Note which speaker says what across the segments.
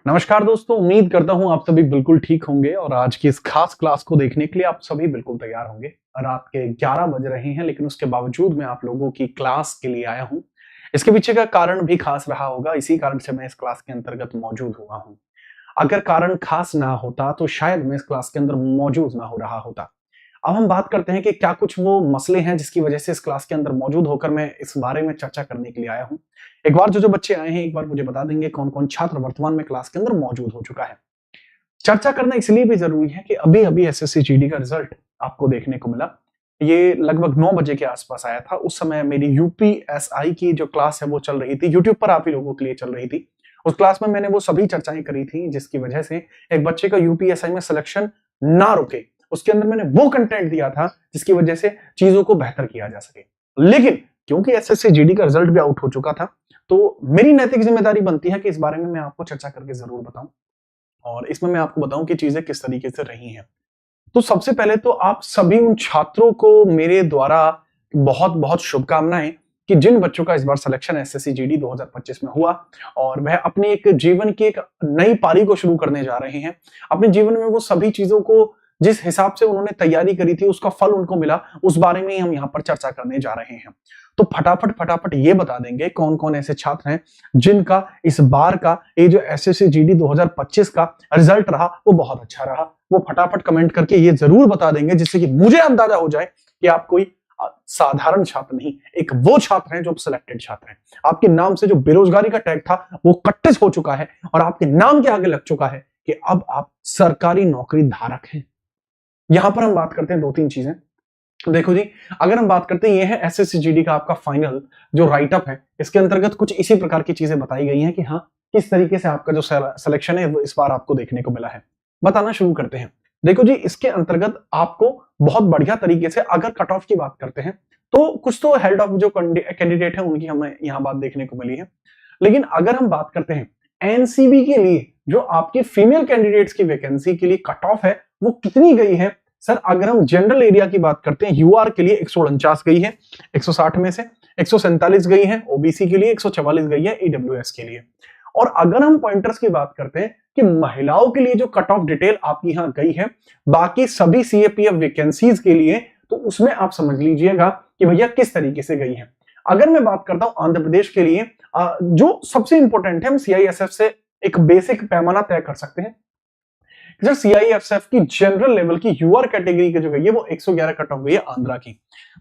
Speaker 1: नमस्कार दोस्तों, उम्मीद करता हूं आप सभी बिल्कुल ठीक होंगे और आज की इस खास क्लास को देखने के लिए आप सभी बिल्कुल तैयार होंगे। रात के 11 बज रहे हैं, लेकिन उसके बावजूद मैं आप लोगों की क्लास के लिए आया हूं। इसके पीछे का कारण भी खास रहा होगा, इसी कारण से मैं इस क्लास के अंतर्गत मौजूद हुआ हूं। अगर कारण खास ना होता तो शायद मैं इस क्लास के अंदर मौजूद ना हो रहा होता। अब हम बात करते हैं कि क्या कुछ वो मसले हैं जिसकी वजह से इस क्लास के अंदर मौजूद होकर मैं इस बारे में चर्चा करने के लिए आया हूं। एक बार जो बच्चे आए हैं, एक बार मुझे बता देंगे कौन कौन छात्र वर्तमान में क्लास के अंदर मौजूद हो चुका है। चर्चा करना इसलिए भी जरूरी है कि अभी अभी एसएससी जीडी का रिजल्ट आपको देखने को मिला। ये लगभग 9 बजे के आसपास आया था। उस समय मेरी यूपीएसआई की जो क्लास है वो चल रही थी, यूट्यूब पर आप ही लोगों के लिए चल रही थी। उस क्लास में मैंने वो सभी चर्चाएं करी थी जिसकी वजह से एक बच्चे का यूपीएसआई में सिलेक्शन ना रुके। उसके अंदर मैंने वो कंटेंट दिया था जिसकी वजह से चीजों को बेहतर किया जा सके। लेकिन क्योंकि एसएससी जीडी का रिजल्ट भी आउट हो चुका था, तो मेरी नैतिक जिम्मेदारी बनती है कि इस बारे में मैं आपको चर्चा करके जरूर बताऊं और इसमें मैं आपको बताऊं कि चीजें किस तरीके से रही हैं। तो सबसे पहले तो आप सभी उन छात्रों को मेरे द्वारा बहुत बहुत शुभकामनाएं कि जिन बच्चों का इस बार सिलेक्शन एसएससी जीडी 2025 में हुआ और वह अपनी एक जीवन की एक नई पारी को शुरू करने जा रहे हैं। अपने जीवन में वो सभी चीजों को जिस हिसाब से उन्होंने तैयारी करी थी उसका फल उनको मिला, उस बारे में ही हम यहाँ पर चर्चा करने जा रहे हैं। तो फटाफट फटाफट ये बता देंगे कौन कौन ऐसे छात्र हैं जिनका इस बार का ये जो एसएससी जीडी 2025 का रिजल्ट रहा वो बहुत अच्छा रहा। वो फटाफट कमेंट करके ये जरूर बता देंगे जिससे कि मुझे अंदाजा हो जाए कि आप कोई साधारण छात्र नहीं, एक वो छात्र हैं जो सिलेक्टेड छात्र हैं। आपके नाम से जो बेरोजगारी का टैग था वो कट्टिस हो चुका है और आपके नाम के आगे लग चुका है कि अब आप सरकारी नौकरी धारक हैं। यहां पर हम बात करते हैं दो तीन चीजें। देखो जी, अगर हम बात करते हैं, ये है एसएससी जीडी का आपका फाइनल जो राइटअप है। इसके अंतर्गत कुछ इसी प्रकार की चीजें बताई गई हैं कि हाँ, किस तरीके से आपका जो सिलेक्शन है वो इस बार आपको देखने को मिला है। बताना शुरू करते हैं। देखो जी, इसके अंतर्गत आपको बहुत बढ़िया तरीके से अगर कट ऑफ की बात करते हैं तो कुछ तो हेल्ड ऑफ जो कैंडिडेट है उनकी हमें यहाँ बात देखने को मिली है। लेकिन अगर हम बात करते हैं एनसीबी के लिए जो आपके फीमेल कैंडिडेट्स की वैकेंसी के लिए कट ऑफ है वो कितनी गई है सर? अगर हम जनरल एरिया की बात करते हैं, यूआर के लिए 149 गई है 160 में से, 147 गई है ओबीसी के लिए, 144 गई है ईडब्ल्यूएस के लिए। और अगर हम पॉइंटर्स की बात करते हैं कि महिलाओं के लिए जो कट ऑफ डिटेल आपकी यहां गई है बाकी सभी सीएपीएफ वैकेंसीज के लिए, तो उसमें आप समझ लीजिएगा कि भैया किस तरीके से गई है। अगर मैं बात करता हूं आंध्र प्रदेश के लिए, जो सबसे इंपॉर्टेंट है, हम सीआईएसएफ से एक बेसिक पैमाना तय कर सकते हैं। जब सीआईएसएफ की जनरल लेवल की यूआर कैटेगरी की जो गई है वो 111 कट ऑफ गई है आंध्रा की।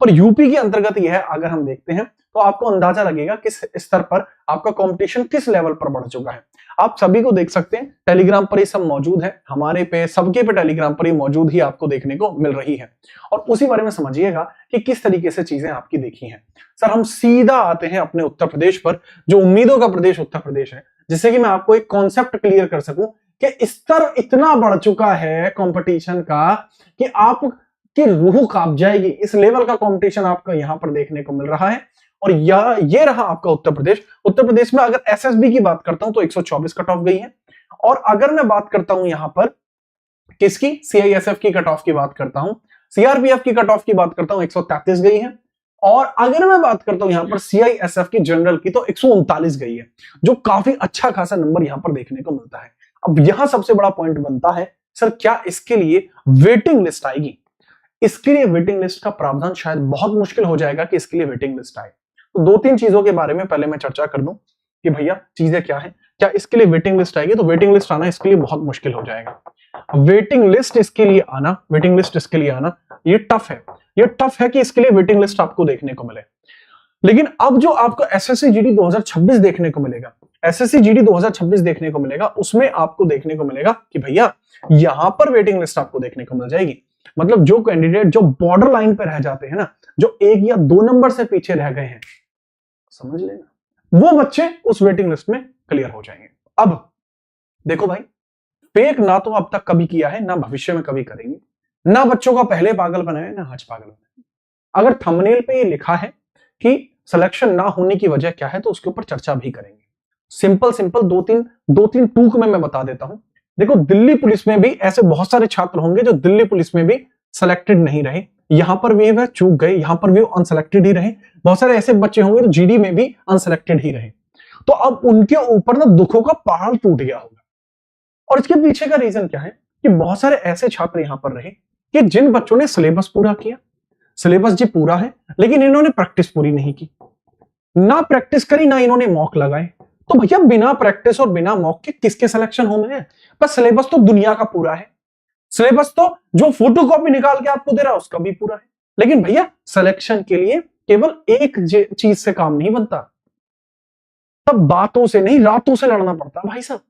Speaker 1: पर यूपी के अंतर्गत यह है, अगर हम देखते हैं तो आपको अंदाजा लगेगा किस स्तर पर आपका कंपटीशन किस लेवल पर बढ़ चुका है। आप सभी को देख सकते हैं, टेलीग्राम पर ये सब मौजूद है, हमारे पे सबके पे टेलीग्राम पर ये मौजूद ही आपको देखने को मिल रही है। और उसी बारे में समझिएगा कि किस तरीके से चीजें आपकी देखी हैं। सर, हम सीधा आते हैं अपने उत्तर प्रदेश पर, जो उम्मीदों का प्रदेश उत्तर प्रदेश है, जिससे कि मैं आपको एक कॉन्सेप्ट क्लियर कर सकूं कि स्तर इतना बढ़ चुका है कंपटीशन का कि आपकी रूह कांप जाएगी। इस लेवल का कंपटीशन आपको यहां पर देखने को मिल रहा है। और ये रहा आपका उत्तर प्रदेश। उत्तर प्रदेश में अगर एसएसबी की बात करता हूं तो 124 कट ऑफ गई है। और अगर मैं बात करता हूं यहां पर किसकी, सीआईएसएफ की कट ऑफ की बात करता हूं, सीआरपीएफ की कट ऑफ की बात करता हूं, 133 गई है। और अगर मैं बात करता हूं यहां पर सीआईएसएफ की जनरल की तो 139 गई है, जो काफी अच्छा खासा नंबर यहां पर देखने को मिलता है। अब यहां सबसे बड़ा पॉइंट बनता है, सर क्या इसके लिए वेटिंग लिस्ट आएगी? इसके लिए वेटिंग लिस्ट का प्रावधान शायद बहुत मुश्किल हो जाएगा कि इसके लिए वेटिंग लिस्ट आए। तो दो तीन चीजों के बारे में पहले मैं चर्चा कर दूं कि भैया चीजें क्या है। क्या इसके लिए वेटिंग लिस्ट आएगी? तो वेटिंग लिस्ट आना इसके लिए बहुत मुश्किल हो जाएगा। वेटिंग लिस्ट इसके लिए आना, वेटिंग लिस्ट इसके लिए आना ये टफ है। ये टफ है कि इसके लिए वेटिंग लिस्ट आपको देखने को मिले। लेकिन अब जो आपको एसएससी जीडी 2026 देखने को मिलेगा, एसएससी जीडी 2026 देखने को मिलेगा, उसमें आपको देखने को मिलेगा कि भैया यहां पर वेटिंग लिस्ट आपको देखने को मिल जाएगी। मतलब जो कैंडिडेट जो बॉर्डर लाइन पे रह जाते हैं ना, जो 1 या 2 नंबर से पीछे रह गए हैं, समझ लेना वो बच्चे उस वेटिंग लिस्ट में क्लियर हो जाएंगे। अब देखो भाई, फेक ना तो अब तक कभी किया है, ना भविष्य में कभी करेंगे, ना बच्चों का पहले पागल बनाया ना आज पागल बनाया। अगर थंबनेल पे ये लिखा है कि सिलेक्शन ना होने की वजह क्या है तो उसके ऊपर चर्चा भी करेंगे। सिंपल सिंपल दो तीन टूक में मैं बता देता हूं। देखो, दिल्ली पुलिस में भी ऐसे बहुत सारे छात्र होंगे जो दिल्ली पुलिस में भी सिलेक्टेड नहीं रहे, यहां पर भी वह चूक गए, यहां पर भी अनसेलेक्टेड ही रहे। बहुत सारे ऐसे बच्चे होंगे जो जीडी में भी अनसेलेक्टेड ही रहे। तो अब उनके ऊपर ना दुखों का पहाड़ टूट गया होगा। और इसके पीछे का रीजन क्या है कि बहुत सारे ऐसे छात्र यहां पर रहे कि जिन बच्चों ने सिलेबस पूरा किया, सिलेबस जी पूरा है, लेकिन इन्होंने प्रैक्टिस पूरी नहीं की, ना प्रैक्टिस करी ना इन्होंने मॉक लगाए। तो भैया बिना प्रैक्टिस और बिना मॉक के किसके सिलेक्शन होने हैं? बस सिलेबस तो दुनिया का पूरा है, सिलेबस तो जो फोटो कॉपी निकाल के आपको दे रहा है उसका भी पूरा है, लेकिन भैया सिलेक्शन के लिए केवल एक चीज से काम नहीं बनता, तब बातों से नहीं रातों से लड़ना पड़ता भाई साहब।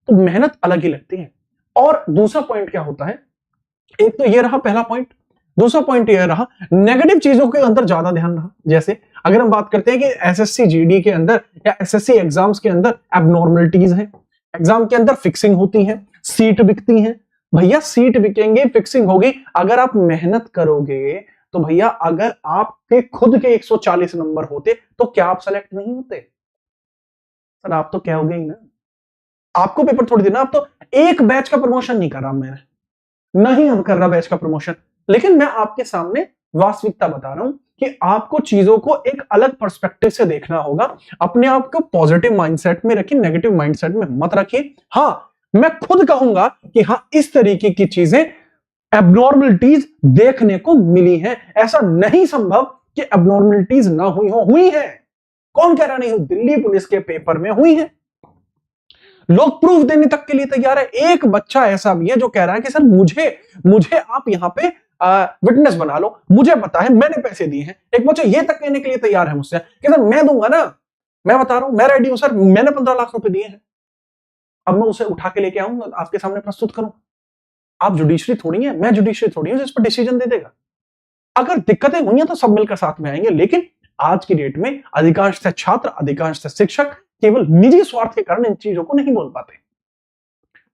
Speaker 1: तो मेहनत अलग ही लगती है। और दूसरा पॉइंट क्या होता है, एक तो ये रहा पहला पॉइंट, दूसरा पॉइंट ये रहा नेगेटिव चीजों के अंदर ज्यादा ध्यान रहा। जैसे अगर हम बात करते हैं कि एसएससी जीडी के अंदर या एसएससी एग्जाम्स के अंदर एबनॉर्मलिटीज हैं, एग्जाम के अंदर फिक्सिंग होती है, सीट बिकती है। भैया सीट बिकेंगे, फिक्सिंग होगी, अगर आप मेहनत करोगे तो भैया अगर आपके खुद के 140 नंबर होते तो क्या आप सेलेक्ट नहीं होते? सर आप तो क्या हो गए ना, आपको पेपर थोड़ी देना, आप तो एक बैच का प्रमोशन नहीं कर रहा, मैंने नहीं अब कर रहा बैच का प्रमोशन, लेकिन मैं आपके सामने वास्तविकता बता रहा हूं कि आपको चीजों को एक अलग पर्सपेक्टिव से देखना होगा। अपने आप को पॉजिटिव माइंडसेट में रखिए, नेगेटिव माइंडसेट में मत रखिए। हाँ मैं खुद कहूंगा कि हाँ इस तरीके की चीजें एबनॉर्मलिटीज देखने को मिली हैं, ऐसा नहीं संभव कि एबनॉर्मलिटीज ना हुई हो, हुई है। कौन कह रहा नहीं हो? दिल्ली पुलिस के पेपर में हुई है, लोग प्रूफ देने तक के लिए तैयार है। एक बच्चा ऐसा भी है जो कह रहा है कि सर मुझे आप यहां पे विटनेस बना लो, मुझे पता है मैंने पैसे दिए हैं। एक बच्चा ये तक कहने के लिए तैयार है मुझसे कि सर मैं दूंगा ना, मैं बता रहा हूं मैं रेडी हूं सर, मैंने 15 लाख रुपए दिए हैं। अब मैं उसे उठा के लेके आऊंगा, आपके सामने प्रस्तुत करूं। आप जुडिशरी थोड़ी है, मैं जुडिशरी थोड़ी हूं जिस पर डिसीजन दे देगा। अगर दिक्कतें हुई हैं तो सब मिलकर साथ में आएंगे, लेकिन आज की डेट में अधिकांश छात्र, अधिकांश शिक्षक केवल निजी स्वार्थ के कारण इन चीजों को नहीं बोल पाते।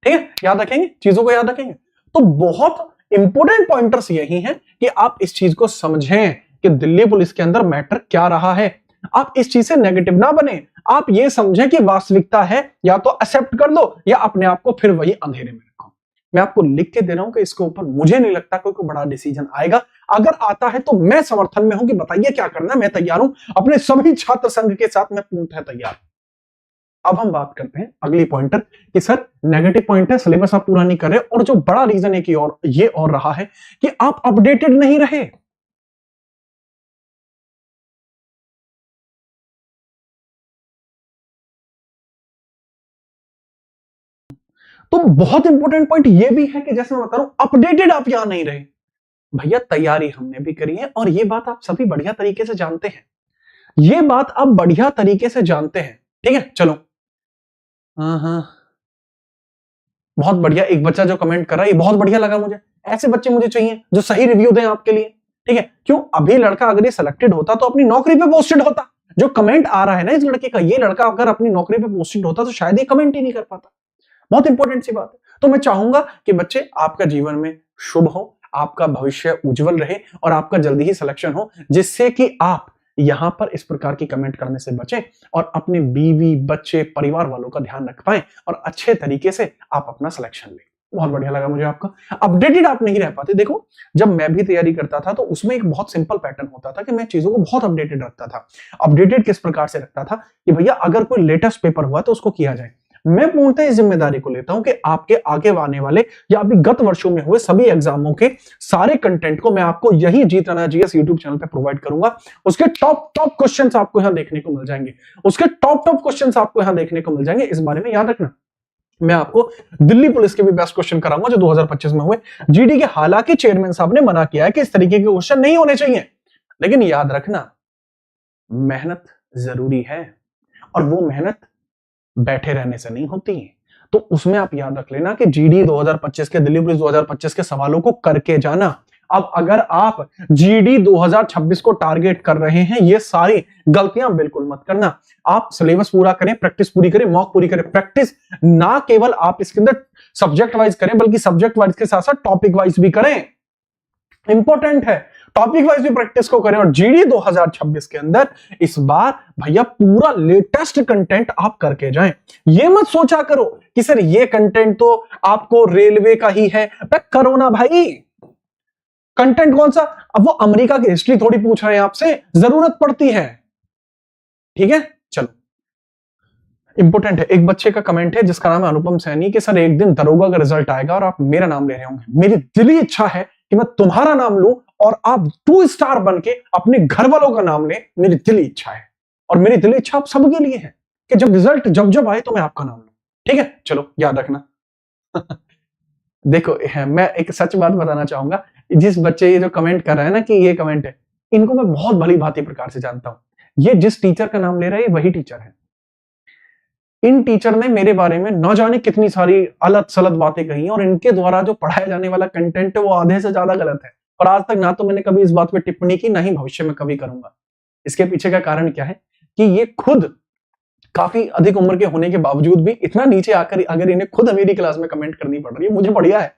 Speaker 1: ठीक है, याद रखेंगे, चीजों को याद रखेंगे। तो बहुत इंपॉर्टेंट पॉइंटर्स यही हैं कि आप इस चीज को समझें कि दिल्ली पुलिस के अंदर मैटर क्या रहा है। आप इस चीज से नेगेटिव ना बने, आप ये समझें कि वास्तविकता है, या तो एक्सेप्ट कर दो या अपने आप को फिर वही अंधेरे में रखो। मैं आपको लिख के दे रहा हूं कि इसके ऊपर मुझे नहीं लगता कोई बड़ा डिसीजन आएगा। अगर आता है तो मैं समर्थन में हूं कि बताइए क्या करना है, मैं तैयार हूं, अपने सभी छात्र संघ के साथ मैं पूर्णतः तैयार। अब हम बात करते हैं अगली पॉइंटर कि सर नेगेटिव पॉइंट है, सिलेबस आप पूरा नहीं कर रहे, और जो बड़ा रीजन है कि और ये और रहा है कि आप अपडेटेड नहीं रहे। तो बहुत इंपॉर्टेंट पॉइंट ये भी है कि जैसे मैं बता रहा हूं अपडेटेड आप यहां नहीं रहे। भैया तैयारी हमने भी करी है और ये बात आप सभी बढ़िया तरीके से जानते हैं, ये बात आप बढ़िया तरीके से जानते हैं। ठीक है चलो, हाँ हाँ बहुत बढ़िया। एक बच्चा जो कमेंट कर रहा है ये बहुत बढ़िया लगा मुझे, ऐसे बच्चे मुझे चाहिए जो सही रिव्यू दें आपके लिए। ठीक है, क्यों? अभी लड़का अगर ये सिलेक्टेड होता तो अपनी नौकरी पे पोस्टेड होता। जो कमेंट आ रहा है ना इस लड़के का, ये लड़का अगर अपनी नौकरी पे पोस्टेड होता तो शायद ये कमेंट ही नहीं कर पाता। बहुत इंपॉर्टेंट सी बात है। तो मैं चाहूंगा कि बच्चे आपका जीवन में शुभ हो, आपका भविष्य उज्जवल रहे और आपका जल्दी ही सिलेक्शन हो, जिससे कि आप यहां पर इस प्रकार की कमेंट करने से बचें और अपने बीवी, बच्चे, परिवार वालों का ध्यान रख पाएं और अच्छे तरीके से आप अपना सिलेक्शन लें। बहुत बढ़िया लगा मुझे आपका। अपडेटेड आप नहीं रह पाते। देखो जब मैं भी तैयारी करता था तो उसमें एक बहुत सिंपल पैटर्न होता था कि मैं चीजों को बहुत अपडेटेड रखता था। अपडेटेड किस प्रकार से रखता था कि भैया अगर कोई लेटेस्ट पेपर हुआ तो उसको किया जाए। मैं पूर्णतः इस जिम्मेदारी को लेता हूं कि आपके आगे आने वाले या अभी गत वर्षों में हुए सभी एग्जामों के सारे कंटेंट को मैं आपको यही जीत राना जीएस यूट्यूब चैनल पे प्रोवाइड करूंगा। उसके टॉप क्वेश्चंस आपको यहां देखने को मिल जाएंगे, उसके टॉप क्वेश्चंस आपको यहां देखने को मिल जाएंगे। इस बारे में याद रखना, मैं आपको दिल्ली पुलिस के भी बेस्ट क्वेश्चन कराऊंगा जो 2025 में हुए जीडी के। हालांकि चेयरमैन साहब ने मना किया है कि इस तरीके के क्वेश्चन नहीं होने चाहिए, लेकिन याद रखना मेहनत जरूरी है और वो मेहनत बैठे रहने से नहीं होती है। तो उसमें आप याद रख लेना कि जीडी 2025 के, दिल्ली पुलिस 2025 के सवालों को करके जाना। अब अगर आप जीडी 2026 को टारगेट कर रहे हैं, ये सारी गलतियां बिल्कुल मत करना। आप सिलेबस पूरा करें, प्रैक्टिस पूरी करें, मॉक पूरी करें। प्रैक्टिस ना केवल आप इसके अंदर सब्जेक्ट वाइज करें, बल्कि सब्जेक्ट वाइज के साथ साथ टॉपिक वाइज भी करें। इंपॉर्टेंट है, टॉपिक वाइज भी प्रैक्टिस को करें। और जीडी 2026 के अंदर इस बार भैया पूरा लेटेस्ट कंटेंट आप करके जाएं। ये मत सोचा करो कि सर ये कंटेंट तो आपको रेलवे का ही है, करो ना भाई। कंटेंट कौन सा? अब वो अमेरिका की हिस्ट्री थोड़ी पूछ रहे हैं आपसे, जरूरत पड़ती है। ठीक है चलो, इंपोर्टेंट है। एक बच्चे का कमेंट है जिसका नाम है अनुपम सैनी कि सर एक दिन दरोगा का रिजल्ट आएगा और आप मेरा नाम ले रहे होंगे। मेरी दिली इच्छा है कि मैं तुम्हारा नाम लूं और आप 2 स्टार बन के अपने घर वालों का नाम ले। मेरी दिली इच्छा है और मेरी दिली इच्छा आप सबके लिए है कि जब रिजल्ट जब आए तो मैं आपका नाम लूं। ठीक है, चलो याद रखना। देखो मैं एक सच बात बताना चाहूंगा, जिस बच्चे ये जो कमेंट कर रहा है ना कि ये कमेंट है, इनको मैं बहुत भली भांति प्रकार से जानता हूं। ये जिस टीचर का नाम ले रहा है वही टीचर है। इन टीचर ने मेरे बारे में न जाने कितनी सारी अलग सलत बातें कही और इनके द्वारा जो पढ़ाया जाने वाला कंटेंट है वो आधे से ज्यादा गलत है। और आज तक ना तो मैंने कभी इस बात पे टिप्पणी की, ना ही भविष्य में कभी करूंगा। इसके पीछे का कारण क्या है कि ये खुद काफी अधिक उम्र के होने के बावजूद भी इतना नीचे आकर अगर इन्हें खुद मेरी क्लास में कमेंट करनी पड़ रही है, मुझे बढ़िया है।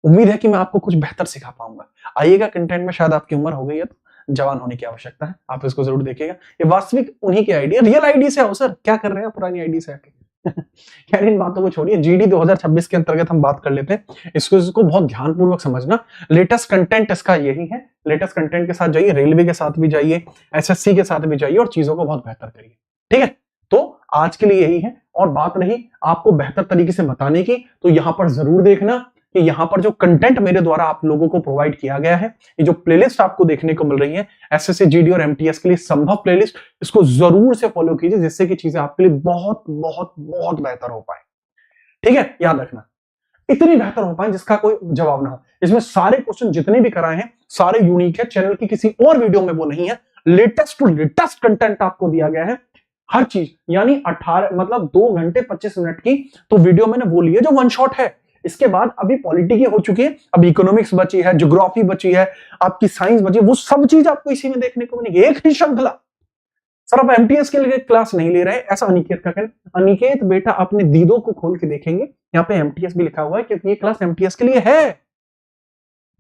Speaker 1: उम्मीद है कि मैं आपको कुछ बेहतर सिखा पाऊंगा। आइएगा कंटेंट में, शायद आपकी उम्र हो गई है तो जवान होने की आवश्यकता है, आप इसको जरूर देखिएगा। ये वास्तविक उन्हीं की आईडी है, रियल आईडी से आओ सर, क्या कर रहे हैं पुरानी आईडी से आके। यार इन बातों को छोड़िए, जीडी 2026 के अंतर्गत हम बात कर लेते हैं। इसको बहुत ध्यानपूर्वक समझना। लेटेस्ट कंटेंट इसका यही है, लेटेस्ट कंटेंट के साथ जाइए, रेलवे के साथ भी जाइए, एसएससी के साथ भी जाइए और चीजों को बहुत बेहतर करिए। ठीक है, तो आज के लिए यही है। और बात रही आपको बेहतर तरीके से बताने की, तो यहां पर जरूर देखना कि यहां पर जो कंटेंट मेरे द्वारा आप लोगों को प्रोवाइड किया गया है, ये जो प्लेलिस्ट आपको देखने को मिल रही है एसएससी, जीडी और एमटीएस के लिए संभव प्लेलिस्ट, इसको जरूर से फॉलो कीजिए, जिससे कि चीजें आपके लिए बहुत बहुत बहुत बेहतर हो पाए। ठीक है, याद रखना, इतनी बेहतर हो पाए जिसका कोई जवाब ना हो। इसमें सारे क्वेश्चन जितने भी कराए हैं सारे यूनिक है, चैनल की किसी और वीडियो में वो नहीं है। लेटेस्ट टू लेटेस्ट कंटेंट आपको दिया गया है, हर चीज। यानी 18 मतलब 2 घंटे 25 मिनट की तो वीडियो मैंने वो ली है जो वन शॉट है। इसके बाद अभी पॉलिटी की हो चुकी है, अब इकोनॉमिक्स बची है, ज्योग्राफी बची है, आपकी साइंस बची है, वो सब चीज आपको इसी में देखने को मिलेगी, एक ही श्रृंखला। सर आप एमटीएस के लिए क्लास नहीं ले रहे, ऐसा अनिकेत का कहना। अनिकेत बेटा अपने दीदों को खोल के देखेंगे, यहाँ पे एमटीएस भी लिखा हुआ है क्योंकि ये क्लास एमटीएस के लिए है।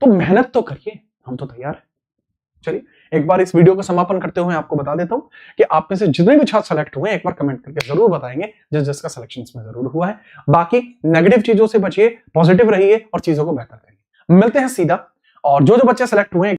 Speaker 1: तो मेहनत तो करिए, हम तो तैयार है। चलिए एक बार इस वीडियो का समापन करते हुए आपको बता देता हूं कि आप में से जितने भी छात्र सेलेक्ट हुए हैं एक बार कमेंट करके जरूर बताएंगे जिसका सिलेक्शन इसमें जरूर हुआ है। बाकी नेगेटिव चीजों से बचिए, पॉजिटिव रहिए और चीजों को बेहतर करिए। मिलते हैं सीधा, और जो बच्चे सेलेक्ट हुए हैं